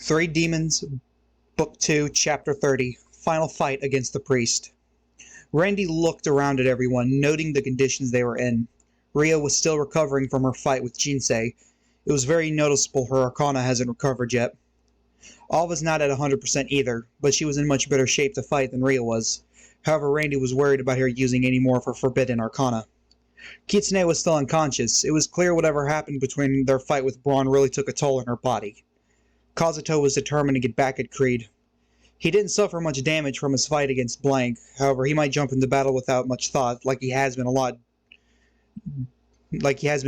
Three Demons, Book 2, Chapter 30, Final Fight Against the Priest. Randy looked around at everyone, noting the conditions they were in. Ria was still recovering from her fight with Jinsei. It was very noticeable her Arcana hasn't recovered yet. Alva's not at 100% either, but she was in much better shape to fight than Ria was. However, Randy was worried about her using any more of her forbidden Arcana. Kitsune was still unconscious. It was clear whatever happened between their fight with Braun really took a toll on her body. Kazuto was determined to get back at Creed. He didn't suffer much damage from his fight against Blank, however he might jump into battle without much thought, like he has been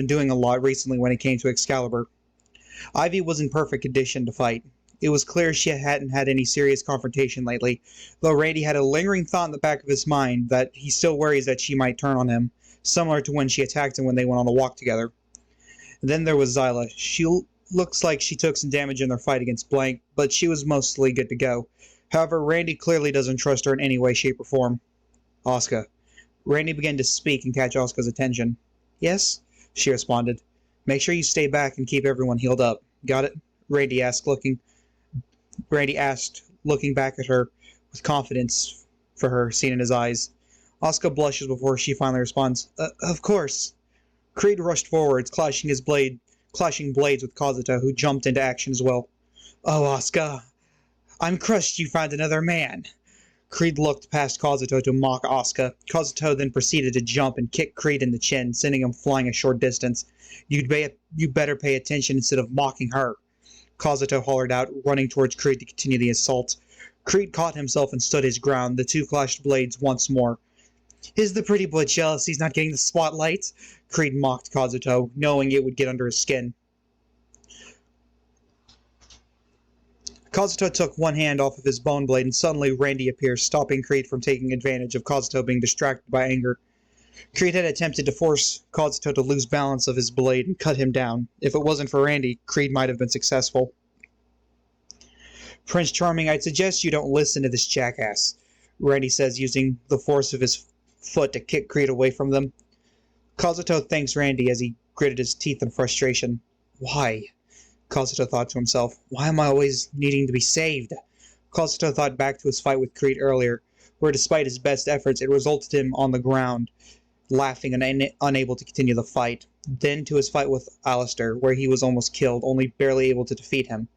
doing a lot recently when it came to Excalibur. Ivy was in perfect condition to fight. It was clear she hadn't had any serious confrontation lately, though Randy had a lingering thought in the back of his mind that he still worries that she might turn on him, similar to when she attacked him when they went on a walk together. Then there was Zyla. She looks like she took some damage in their fight against Blank, but she was mostly good to go. However, Randy clearly doesn't trust her in any way, shape, or form. Asuka. Randy began to speak and catch Asuka's attention. Yes? She responded. Make sure you stay back and keep everyone healed up. Got it? Randy asked, looking back at her with confidence for her seen in his eyes. Asuka blushes before she finally responds. Of course. Creed rushed forwards, clashing blades with Kazuto, who jumped into action as well. Oh, Asuka, I'm crushed you found another man. Creed looked past Kazuto to mock Asuka. Kazuto then proceeded to jump and kick Creed in the chin, sending him flying a short distance. You better pay attention instead of mocking her. Kazuto hollered out, running towards Creed to continue the assault. Creed caught himself and stood his ground. The two clashed blades once more. Is the pretty boy jealous he's not getting the spotlight? Creed mocked Kazuto, knowing it would get under his skin. Kazuto took one hand off of his bone blade, and suddenly Randy appears, stopping Creed from taking advantage of Kazuto being distracted by anger. Creed had attempted to force Kazuto to lose balance of his blade and cut him down. If it wasn't for Randy, Creed might have been successful. Prince Charming, I'd suggest you don't listen to this jackass, Randy says, using the force of his foot to kick Creed away from them. Kazuto thanks Randy as he gritted his teeth in frustration. Why? Kazuto thought to himself. Why am I always needing to be saved? Kazuto thought back to his fight with Creed earlier, where despite his best efforts it resulted him on the ground, laughing and unable to continue the fight. Then to his fight with Alistair, where he was almost killed, only barely able to defeat him.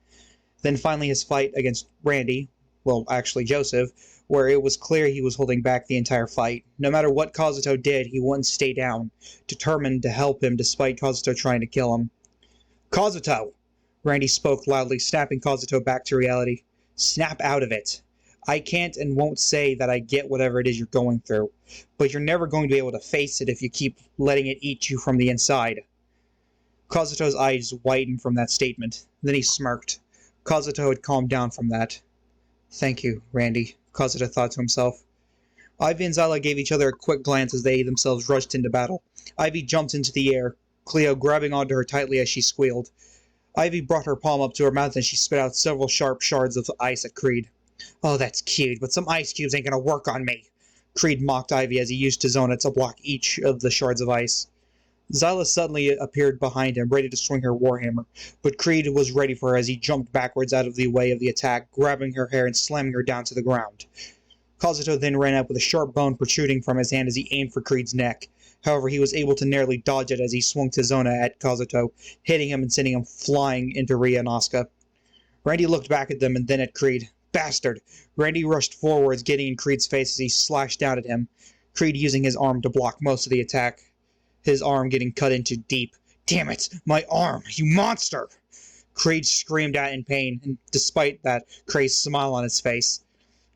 Then finally his fight against Randy, well, actually Joseph, where it was clear he was holding back the entire fight. No matter what Kazuto did, he wouldn't stay down, determined to help him despite Kazuto trying to kill him. Kazuto! Randy spoke loudly, snapping Kazuto back to reality. Snap out of it. I can't and won't say that I get whatever it is you're going through, but you're never going to be able to face it if you keep letting it eat you from the inside. Kazuto's eyes widened from that statement. Then he smirked. Kazuto had calmed down from that. Thank you, Randy, Kazuto thought to himself. Ivy and Zyla gave each other a quick glance as they themselves rushed into battle. Ivy jumped into the air, Cleo grabbing onto her tightly as she squealed. Ivy brought her palm up to her mouth and she spit out several sharp shards of ice at Creed. Oh, that's cute, but some ice cubes ain't gonna work on me. Creed mocked Ivy as he used Tizona to block each of the shards of ice. Zyla suddenly appeared behind him, ready to swing her warhammer, but Creed was ready for her as he jumped backwards out of the way of the attack, grabbing her hair and slamming her down to the ground. Kazuto then ran up with a sharp bone protruding from his hand as he aimed for Creed's neck. However, he was able to narrowly dodge it as he swung Tizona at Kazuto, hitting him and sending him flying into Ria and Asuka. Randy looked back at them and then at Creed. Bastard! Randy rushed forwards, getting in Creed's face as he slashed down at him, Creed using his arm to block most of the attack, his arm getting cut into deep. Damn it! My arm! You monster! Creed screamed out in pain, and despite that crazed smile on his face.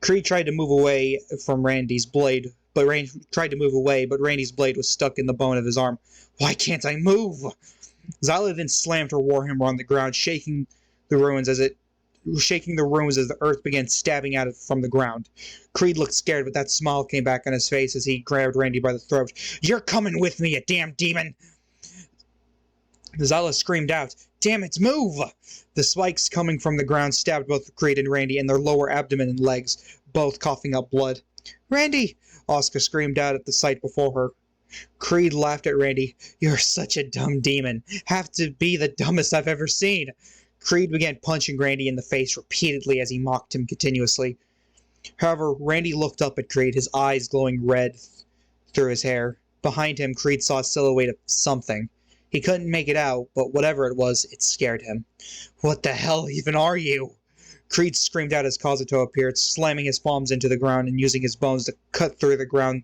Creed tried to move away from Randy's blade, but Randy's blade was stuck in the bone of his arm. Why can't I move? Zyla then slammed her warhammer on the ground, shaking the ruins as the earth began stabbing at it from the ground. Creed looked scared, but that smile came back on his face as he grabbed Randy by the throat. You're coming with me, you damn demon! Zyla screamed out, Damn it, move! The spikes coming from the ground stabbed both Creed and Randy in their lower abdomen and legs, both coughing up blood. Randy! Asuka screamed out at the sight before her. Creed laughed at Randy. You're such a dumb demon. Have to be the dumbest I've ever seen. Creed began punching Randy in the face repeatedly as he mocked him continuously. However, Randy looked up at Creed, his eyes glowing red through his hair. Behind him, Creed saw a silhouette of something. He couldn't make it out, but whatever it was, it scared him. "What the hell even are you?" Creed screamed out as Kazuto appeared, slamming his palms into the ground and using his bones to cut through the ground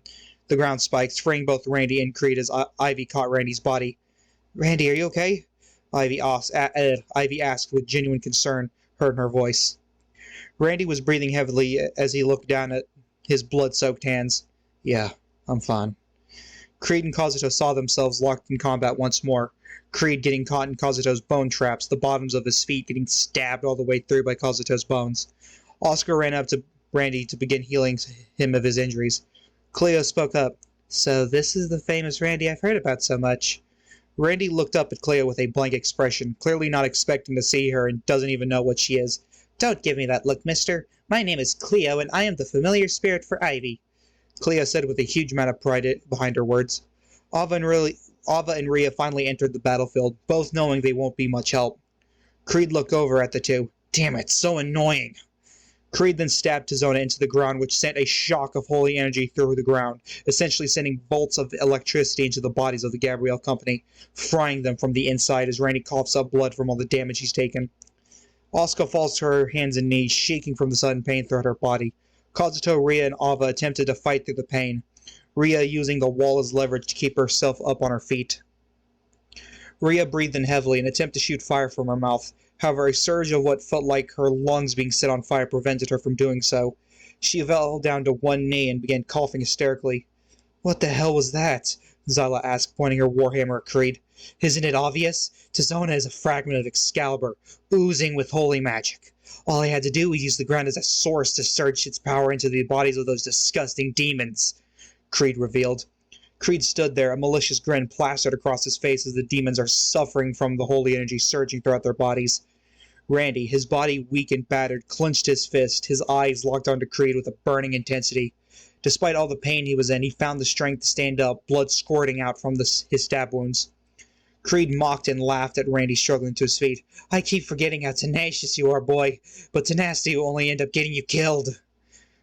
spikes, freeing both Randy and Creed as Ivy caught Randy's body. "Randy, are you okay?" Ivy asked with genuine concern heard in her voice. Randy was breathing heavily as he looked down at his blood-soaked hands. "Yeah, I'm fine." Creed and Kazuto saw themselves locked in combat once more. Creed getting caught in Kazuto's bone traps, the bottoms of his feet getting stabbed all the way through by Kazuto's bones. Oscar ran up to Randy to begin healing him of his injuries. Cleo spoke up. "So this is the famous Randy I've heard about so much." Randy looked up at Cleo with a blank expression, clearly not expecting to see her and doesn't even know what she is. "Don't give me that look, mister. My name is Cleo, and I am the familiar spirit for Ivy," Cleo said with a huge amount of pride behind her words. Ava and Rhea finally entered the battlefield, both knowing they won't be much help. Creed looked over at the two. "Damn it, so annoying." Creed then stabbed Tizona into the ground, which sent a shock of holy energy through the ground, essentially sending bolts of electricity into the bodies of the Gabrielle company, frying them from the inside as Randy coughs up blood from all the damage he's taken. Asuka falls to her hands and knees, shaking from the sudden pain throughout her body. Kazuto, Rhea, and Ava attempted to fight through the pain, Rhea using the wall as leverage to keep herself up on her feet. Rhea breathed in heavily and attempted to shoot fire from her mouth. However, a surge of what felt like her lungs being set on fire prevented her from doing so. She fell down to one knee and began coughing hysterically. "What the hell was that?" Zyla asked, pointing her warhammer at Creed. "Isn't it obvious? Tizona is a fragment of Excalibur, oozing with holy magic. All I had to do was use the ground as a source to surge its power into the bodies of those disgusting demons," Creed revealed. Creed stood there, a malicious grin plastered across his face as the demons are suffering from the holy energy surging throughout their bodies. Randy, his body weak and battered, clenched his fist, his eyes locked onto Creed with a burning intensity. Despite all the pain he was in, he found the strength to stand up, blood squirting out from his stab wounds. Creed mocked and laughed at Randy struggling to his feet. "I keep forgetting how tenacious you are, boy, but tenacity will only end up getting you killed."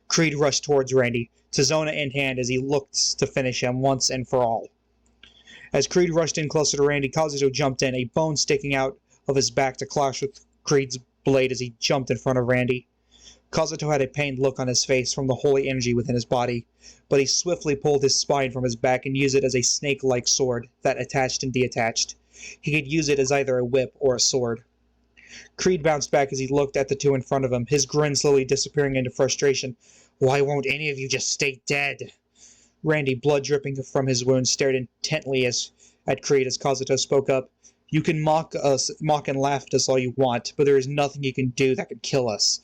Creed rushed towards Randy, Tizona in hand, as he looked to finish him once and for all. As Creed rushed in closer to Randy, Kazuto jumped in, a bone sticking out of his back to clash with Creed's blade as he jumped in front of Randy. Kazuto had a pained look on his face from the holy energy within his body, but he swiftly pulled his spine from his back and used it as a snake-like sword that attached and detached. He could use it as either a whip or a sword. Creed bounced back as he looked at the two in front of him, his grin slowly disappearing into frustration. "Why won't any of you just stay dead?" Randy, blood dripping from his wounds, stared intently at Creed as Kazuto spoke up. "You can mock and laugh at us all you want, but there is nothing you can do that could kill us."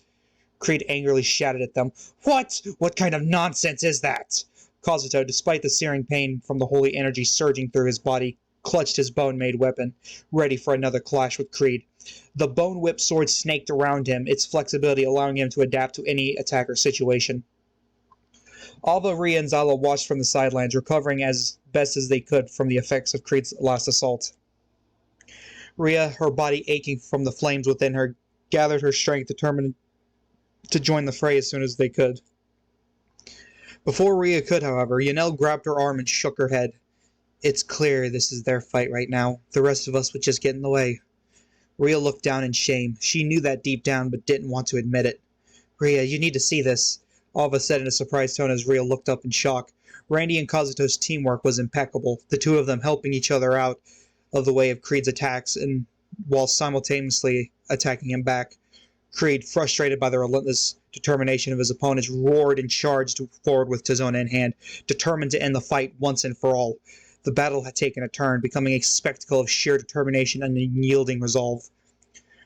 Creed angrily shouted at them. "What? What kind of nonsense is that?" Kazuto, despite the searing pain from the holy energy surging through his body, clutched his bone-made weapon, ready for another clash with Creed. The bone-whip sword snaked around him, its flexibility allowing him to adapt to any attacker situation. Alva, Rhea, and Zyla watched from the sidelines, recovering as best as they could from the effects of Creed's last assault. Rhea, her body aching from the flames within her, gathered her strength, determined to join the fray as soon as they could. Before Rhea could, however, Yanel grabbed her arm and shook her head. "It's clear this is their fight right now. The rest of us would just get in the way." Rhea looked down in shame. She knew that deep down, but didn't want to admit it. "Rhea, you need to see this," Alva said in a surprised tone as Rhea looked up in shock. Randy and Kazuto's teamwork was impeccable, the two of them helping each other out of the way of Creed's attacks and while simultaneously attacking him back. Creed, frustrated by the relentless determination of his opponents, roared and charged forward with Tizona in hand, determined to end the fight once and for all. The battle had taken a turn, becoming a spectacle of sheer determination and unyielding resolve.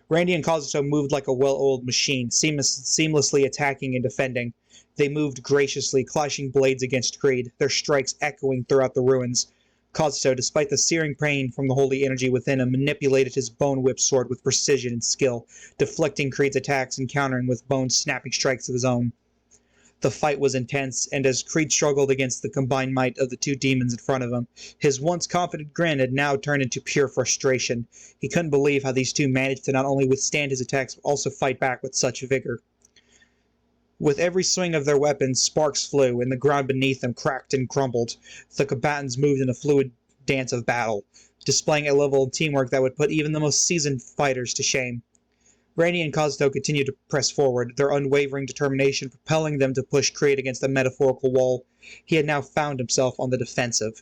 Randy and Kazuto moved like a well-oiled machine, seamlessly attacking and defending. They moved graciously, clashing blades against Creed, their strikes echoing throughout the ruins. Kazuto, despite the searing pain from the holy energy within him, manipulated his bone-whip sword with precision and skill, deflecting Creed's attacks and countering with bone-snapping strikes of his own. The fight was intense, and as Creed struggled against the combined might of the two demons in front of him, his once confident grin had now turned into pure frustration. He couldn't believe how these two managed to not only withstand his attacks, but also fight back with such vigor. With every swing of their weapons, sparks flew, and the ground beneath them cracked and crumbled. The combatants moved in a fluid dance of battle, displaying a level of teamwork that would put even the most seasoned fighters to shame. Randy and Kazuto continued to press forward, their unwavering determination propelling them to push Creed against the metaphorical wall. He had now found himself on the defensive.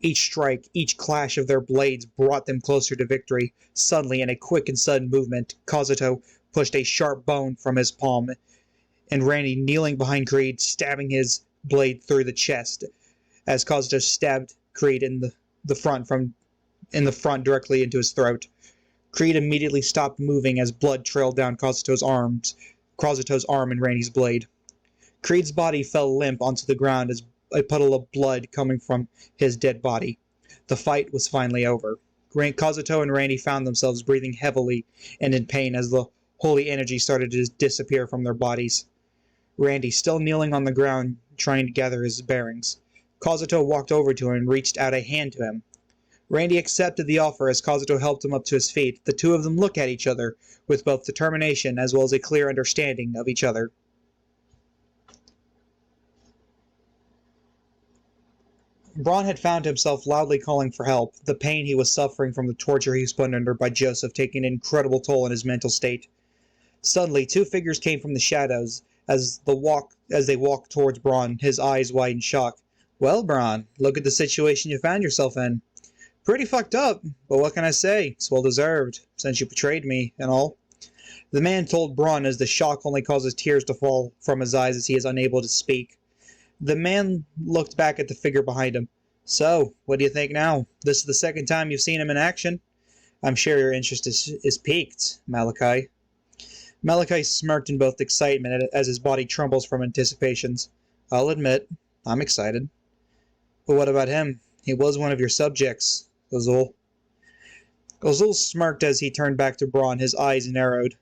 Each strike, each clash of their blades brought them closer to victory. Suddenly, in a quick and sudden movement, Kazuto pushed a sharp bone from his palm, and Randy, kneeling behind Creed, stabbing his blade through the chest, as Kazuto stabbed Creed in the front directly into his throat. Creed immediately stopped moving as blood trailed down Kazuto's arm and Randy's blade. Creed's body fell limp onto the ground as a puddle of blood coming from his dead body. The fight was finally over. Kazuto and Randy found themselves breathing heavily and in pain as the holy energy started to disappear from their bodies. Randy, still kneeling on the ground, trying to gather his bearings. Kazuto walked over to him and reached out a hand to him. Randy accepted the offer as Kazuto helped him up to his feet. The two of them looked at each other with both determination as well as a clear understanding of each other. Braun had found himself loudly calling for help, the pain he was suffering from the torture he was put under by Joseph taking an incredible toll on his mental state. Suddenly, two figures came from the shadows as they walked towards Braun, his eyes wide in shock. "Well, Braun, look at the situation you found yourself in. Pretty fucked up, but what can I say? It's well deserved, since you betrayed me, and all." The man told Braun as the shock only causes tears to fall from his eyes as he is unable to speak. The man looked back at the figure behind him. "So, what do you think now? This is the second time you've seen him in action. I'm sure your interest is piqued, Malachi." Malachi smirked in both excitement as his body trembles from anticipations. "I'll admit, I'm excited." "But what about him? He was one of your subjects, Azul." Azul smirked as he turned back to Braun, his eyes narrowed.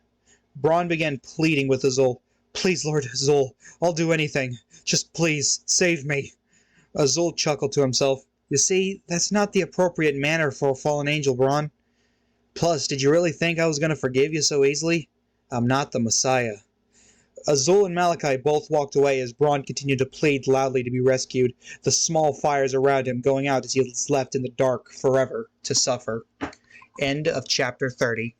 Braun began pleading with Azul. "Please, Lord Azul, I'll do anything. Just please, save me." Azul chuckled to himself. "You see, that's not the appropriate manner for a fallen angel, Braun. Plus, did you really think I was going to forgive you so easily? I'm not the Messiah." Azul and Malachi both walked away as Braun continued to plead loudly to be rescued, the small fires around him going out as he was left in the dark forever to suffer. End of chapter 30.